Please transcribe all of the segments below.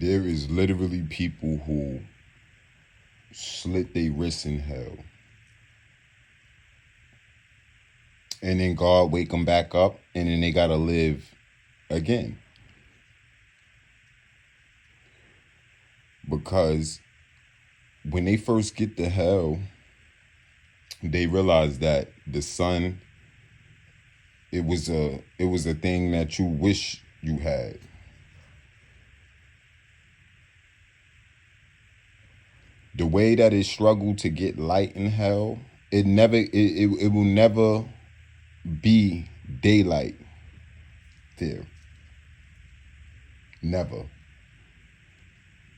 There is literally people who slit their wrists in hell, and then God wake them back up, and then they gotta live again. Because when they first get to hell, they realize that the sun, it was a thing that you wish you had. The way that it struggled to get light in hell, it will never be daylight there. Never.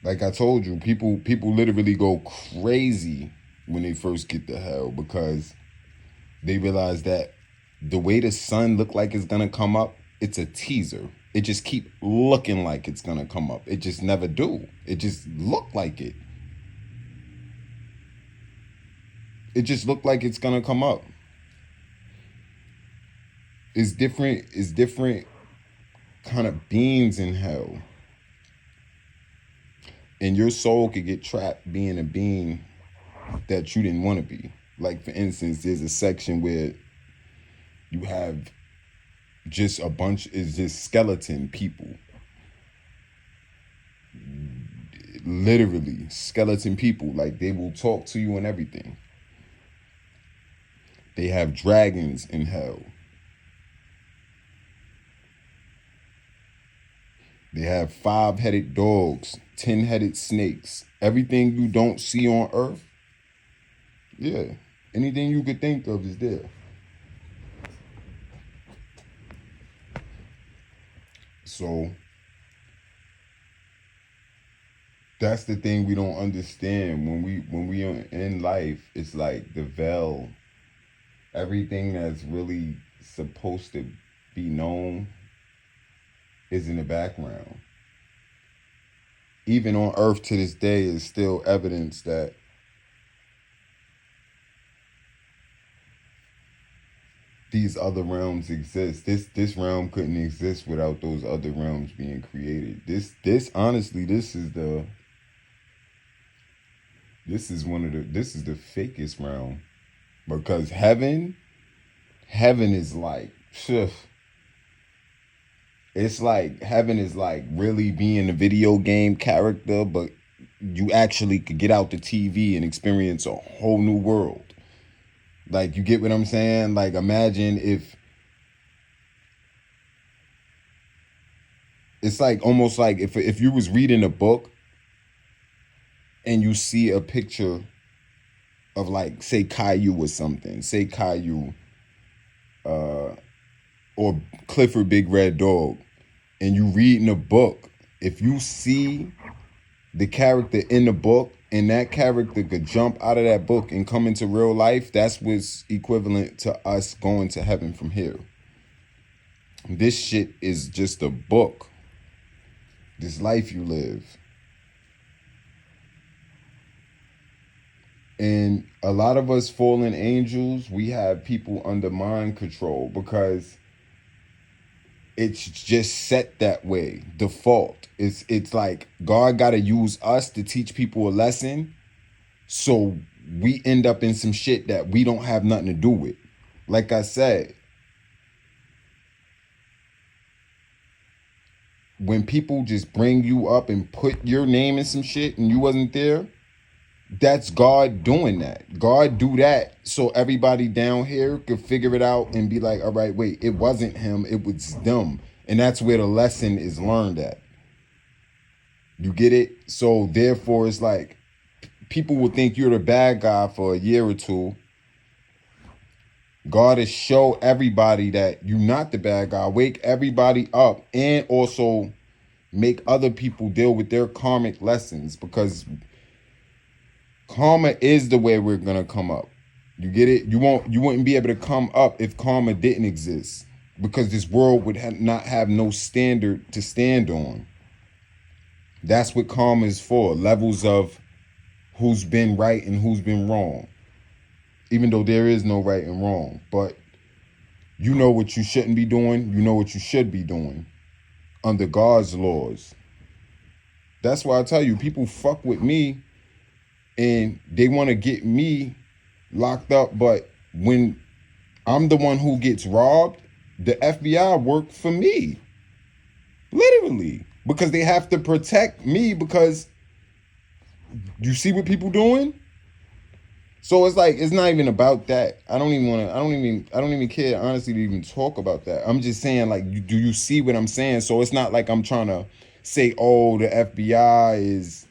Like I told you, people literally go crazy when they first get to hell because they realize that the way the sun look like it's gonna come up, it's a teaser. It just keep looking like it's gonna come up. It just never do. It just look like it. It just looked like it's gonna come up. It's different. It's different kind of beings in hell, and your soul could get trapped being a being that you didn't want to be. Like for instance, there's a section where you have just a bunch is just skeleton people, literally skeleton people. Like they will talk to you and everything. They have dragons in hell. They have 5-headed dogs, 10-headed snakes. Everything you don't see on earth, yeah. Anything you could think of is there. So that's the thing we don't understand when we are in life. It's like the veil, everything that's really supposed to be known is in the background. Even on earth to this day is still evidence that these other realms exist. This realm couldn't exist without those other realms being created. This honestly, this is the fakest realm. Because heaven is like, phew, it's like heaven is like really being a video game character, but you actually could get out the TV and experience a whole new world. Like, you get what I'm saying? Like, imagine if it's like almost like if you was reading a book and you see a picture of, like, say Caillou or something, say Caillou, or Clifford Big Red Dog, and you read in a book, if you see the character in the book and that character could jump out of that book and come into real life, that's what's equivalent to us going to heaven from here. This shit is just a book. This life you live. And a lot of us fallen angels, we have people under mind control because it's just set that way, default. It's like God got to use us to teach people a lesson, so we end up in some shit that we don't have nothing to do with. Like I said, when people just bring you up and put your name in some shit and you wasn't there, that's God doing that. God do that so everybody down here could figure it out and be like, all right, wait, it wasn't him, it was them. And that's where the lesson is learned at. You get it? So therefore, it's like people will think you're the bad guy for a year or two. God is show everybody that you're not the bad guy. Wake everybody up and also make other people deal with their karmic lessons, because karma is the way we're gonna come up. You get it? You wouldn't be able to come up if karma didn't exist, because this world would not have no standard to stand on. That's what karma is for. Levels of who's been right and who's been wrong. Even though there is no right and wrong. But you know what you shouldn't be doing. You know what you should be doing under God's laws. That's why I tell you, people fuck with me and they want to get me locked up. But when I'm the one who gets robbed, the FBI work for me. Literally. Because they have to protect me because you see what people doing? So it's like, it's not even about that. I don't even care honestly to even talk about that. I'm just saying, like, do you see what I'm saying? So it's not like I'm trying to say, oh, the FBI is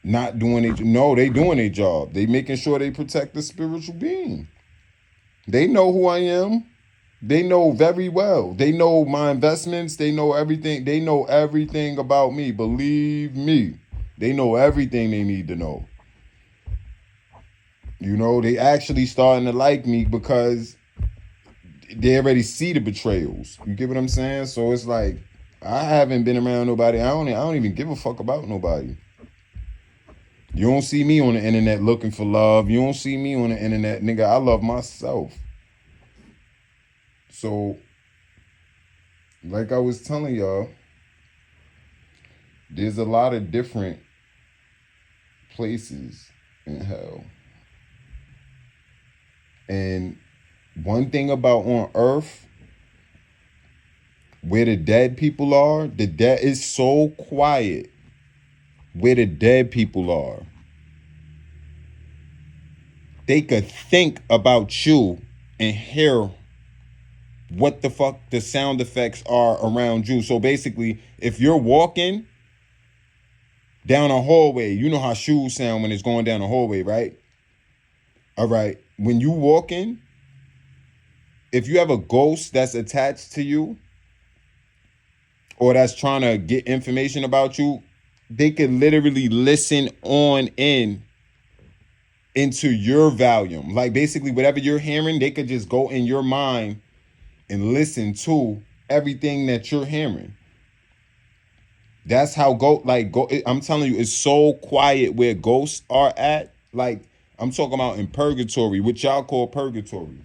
not doing it. No, they doing their job. They making sure they protect the spiritual being. They know who I am. They know very well. They know my investments. They know everything. They know everything about me. Believe me. They know everything they need to know. You know, they actually starting to like me because they already see the betrayals. You get what I'm saying? So it's like, I haven't been around nobody. I don't even give a fuck about nobody. You don't see me on the internet looking for love. You don't see me on the internet, nigga. I love myself. So, like I was telling y'all, there's a lot of different places in hell. And one thing about on earth, where the dead people are, the dead is so quiet. Where the dead people are, they could think about you and hear what the fuck the sound effects are around you. So basically, if you're walking down a hallway, you know how shoes sound when it's going down a hallway, right? All right. When you walking, if you have a ghost that's attached to you or that's trying to get information about you, they could literally listen on into your volume. Like basically whatever you're hearing, they could just go in your mind and listen to everything that you're hearing. That's how I'm telling you, it's so quiet where ghosts are at. Like, I'm talking about in purgatory, what y'all call purgatory.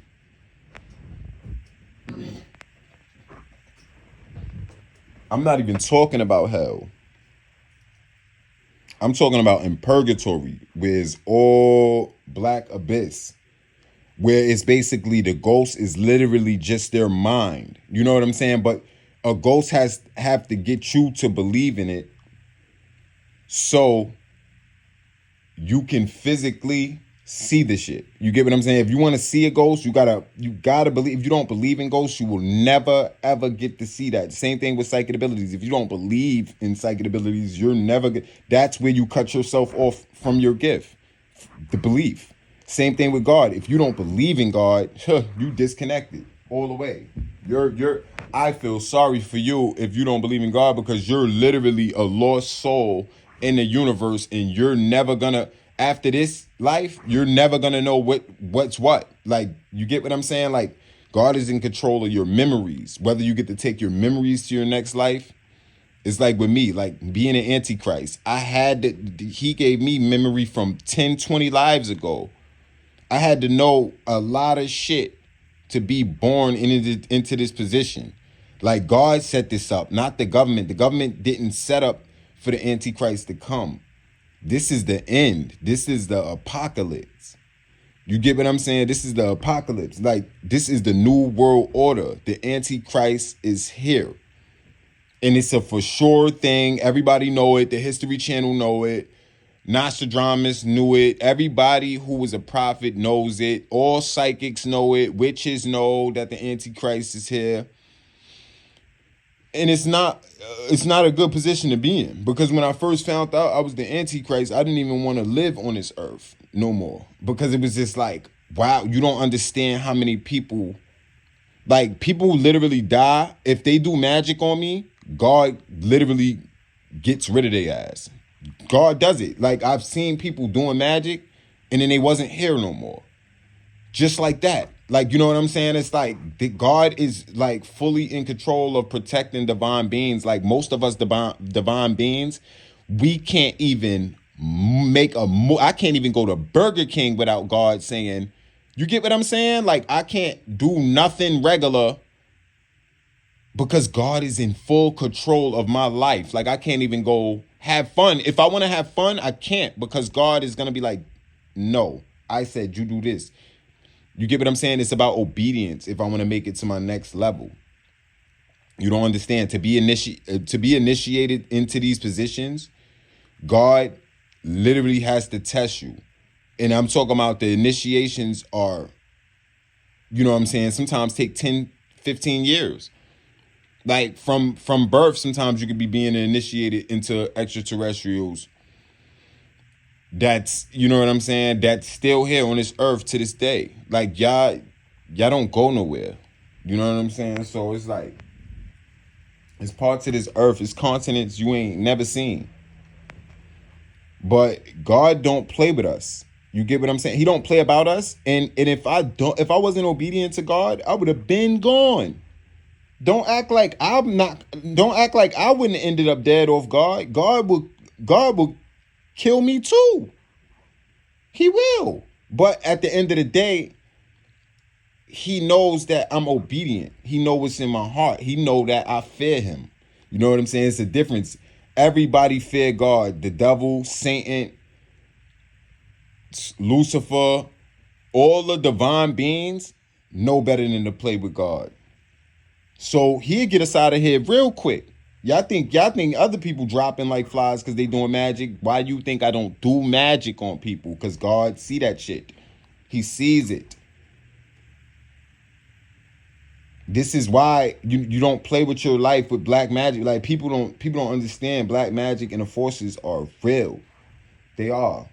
I'm not even talking about hell. I'm talking about in purgatory, where it's all black abyss, where it's basically the ghost is literally just their mind. You know what I'm saying? But a ghost have to get you to believe in it so you can physically see the shit. You get what I'm saying? If you want to see a ghost, you gotta believe. If you don't believe in ghosts, you will never ever get to see that. Same thing with psychic abilities. If you don't believe in psychic abilities, you're never that's where you cut yourself off from your gift. The belief. Same thing with God. If you don't believe in God, you disconnected all the way. I feel sorry for you if you don't believe in God, because you're literally a lost soul in the universe, and you're never gonna, after this life, you're never gonna know what's what. Like, you get what I'm saying? Like, God is in control of your memories. Whether you get to take your memories to your next life, it's like with me, like being an Antichrist. He gave me memory from 10, 20 lives ago. I had to know a lot of shit to be born into this position. Like, God set this up, not the government. The government didn't set up for the Antichrist to come. This is the end. This is the apocalypse. You get what I'm saying? This is the apocalypse. Like, this is the new world order. The Antichrist is here. And it's a for sure thing. Everybody know it. The History Channel know it. Nostradamus knew it. Everybody who was a prophet knows it. All psychics know it. Witches know that the Antichrist is here. And it's not a good position to be in, because when I first found out I was the Antichrist, I didn't even want to live on this earth no more, because it was just like, wow, you don't understand how many people, like, people literally die. If they do magic on me, God literally gets rid of their ass. God does it. Like, I've seen people doing magic and then they wasn't here no more. Just like that. Like, you know what I'm saying? It's like God is like fully in control of protecting divine beings. Like, most of us divine beings, we can't even make a move. I can't even go to Burger King without God saying, you get what I'm saying? Like, I can't do nothing regular because God is in full control of my life. Like I can't even go have fun. If I want to have fun, I can't because God is going to be like, no, I said you do this. You get what I'm saying? It's about obedience if I want to make it to my next level. You don't understand. To be initiated into these positions, God literally has to test you. And I'm talking about the initiations are, you know what I'm saying, sometimes take 10, 15 years. Like from birth, sometimes you could be being initiated into extraterrestrials. That's, you know what I'm saying, that's still here on this earth to this day. Like y'all don't go nowhere. You know what I'm saying? So it's like, it's parts of this earth, it's continents you ain't never seen. But God don't play with us. You get what I'm saying? He don't play about us. And if I wasn't obedient to God, I would have been gone. Don't act like I wouldn't have ended up dead off God. God will kill me too. He will. But at the end of the day, he knows that I'm obedient. He knows what's in my heart. He know that I fear him. You know what I'm saying? It's a difference. Everybody fear God. The devil, Satan, Lucifer, all the divine beings know better than to play with God. So he'll get us out of here real quick. Y'all think other people dropping like flies because they doing magic? Why you think I don't do magic on people? Because God see that shit. He sees it. This is why you don't play with your life with black magic. Like people don't understand black magic and the forces are real. They are.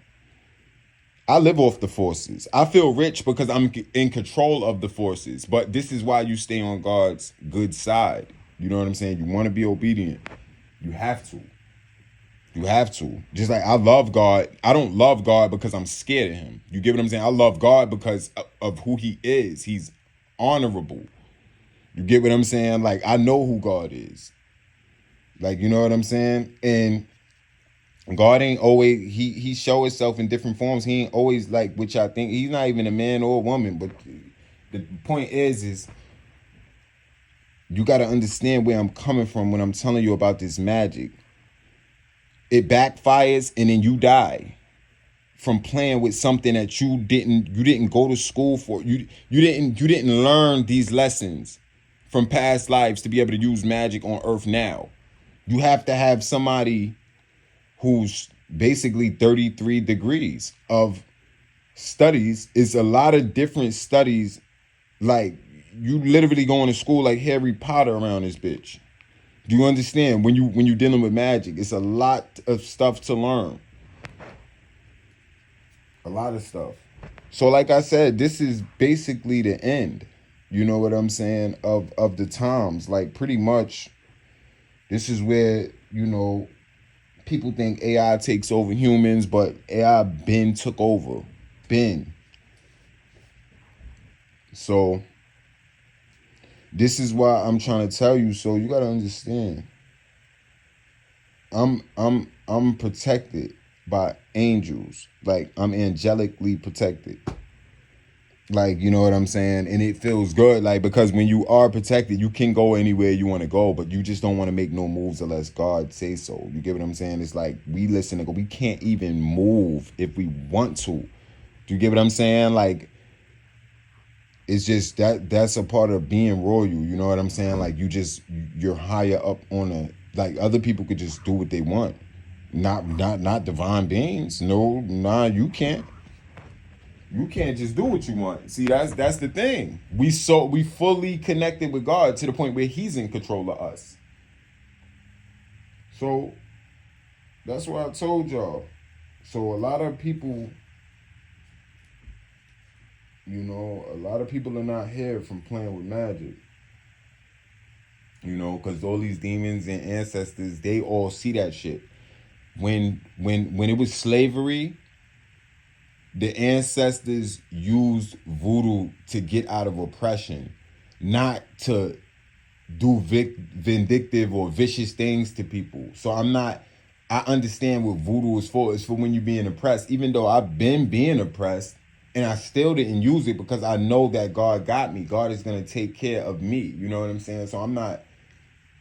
I live off the forces. I feel rich because I'm in control of the forces. But this is why you stay on God's good side. You know what I'm saying? You want to be obedient. You have to. You have to. Just like I love God. I don't love God because I'm scared of him. You get what I'm saying? I love God because of who he is. He's honorable. You get what I'm saying? Like, I know who God is. Like, you know what I'm saying? And God ain't always, he show himself in different forms. He ain't always like, which I think, he's not even a man or a woman. But the point is you got to understand where I'm coming from when I'm telling you about this magic. It backfires and then you die from playing with something that you didn't go to school for. You didn't learn these lessons from past lives to be able to use magic on earth now. You have to have somebody who's basically 33 degrees of studies. It's a lot of different studies. Like you literally going to school like Harry Potter around this bitch. Do you understand? When you dealing with magic, it's a lot of stuff to learn. A lot of stuff. So like I said, this is basically the end. You know what I'm saying? Of the times. Like pretty much this is where, you know, people think AI takes over humans, but AI been took over. Been. So this is why I'm trying to tell you. So you gotta understand. I'm protected by angels. Like I'm angelically protected. Like, you know what I'm saying? And it feels good. Like, because when you are protected, you can go anywhere you want to go, but you just don't want to make no moves unless God says so. You get what I'm saying? It's like we listen to go. We can't even move if we want to. Do you get what I'm saying? Like, it's just that's a part of being royal. You know what I'm saying? Like you're higher up on a, like other people could just do what they want. Not divine beings. No, nah, you can't. You can't just do what you want. See, that's the thing. We fully connected with God to the point where he's in control of us. So that's what I told y'all. So a lot of people, you know, a lot of people are not here from playing with magic. You know, because all these demons and ancestors, they all see that shit. When it was slavery, the ancestors used voodoo to get out of oppression, not to do vindictive or vicious things to people. So I understand what voodoo is for. It's for when you're being oppressed. Even though I've been being oppressed and I still didn't use it because I know that God got me. God is going to take care of me. You know what I'm saying? So I'm not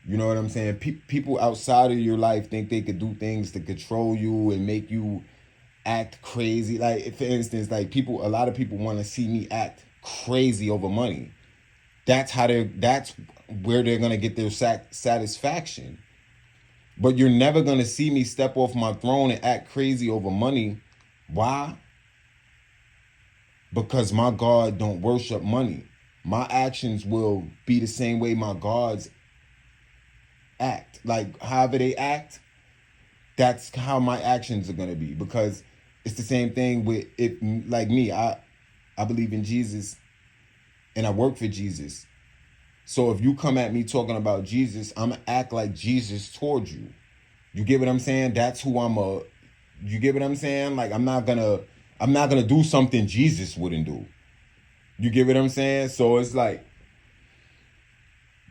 You know what I'm saying? People outside of your life think they could do things to control you and make you act crazy. Like, for instance, like a lot of people want to see me act crazy over money. That's where they're gonna get their satisfaction. But you're never gonna see me step off my throne and act crazy over money. Why? Because my God don't worship money. My actions will be the same way my gods act. Like, however they act, that's how my actions are gonna be. Because it's the same thing with it. Like me, I believe in Jesus and I work for Jesus. So if you come at me talking about Jesus, I'm gonna act like Jesus towards you. You get what I'm saying? That's who you get what I'm saying? Like, I'm not gonna do something Jesus wouldn't do. You get what I'm saying? So it's like,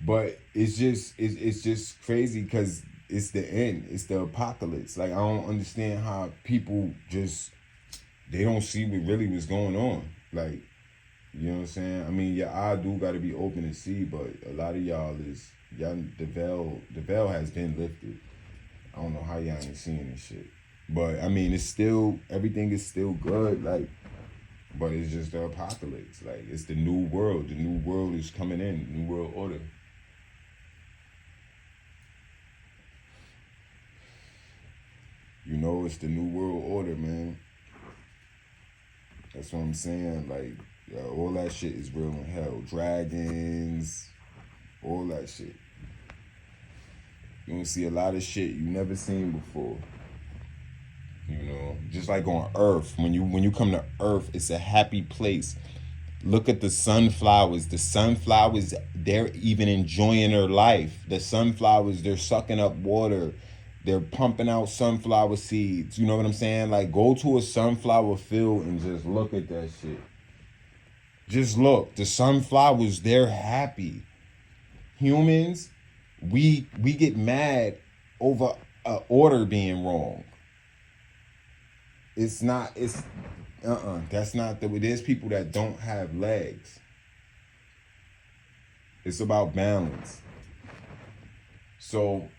but it's just crazy because it's the end. It's the apocalypse. Like, I don't understand how people just, they don't see what really was going on. Like, you know what I'm saying? I mean, your eye do got to be open to see, but a lot of y'all, the veil has been lifted. I don't know how y'all ain't seeing this shit. But, I mean, everything is still good, like, but it's just the apocalypse. Like, it's the new world. The new world is coming in, new world order. You know, it's the new world order, man. That's what I'm saying. Like, all that shit is real in hell. Dragons, all that shit. You're gonna see a lot of shit you never seen before. You know, just like on Earth. When you come to Earth, it's a happy place. Look at the sunflowers. The sunflowers, they're even enjoying their life. The sunflowers, they're sucking up water. They're pumping out sunflower seeds. You know what I'm saying? Like, go to a sunflower field and just look at that shit. Just look. The sunflowers, they're happy. Humans, we get mad over an order being wrong. It's that's not the way. There's people that don't have legs. It's about balance. So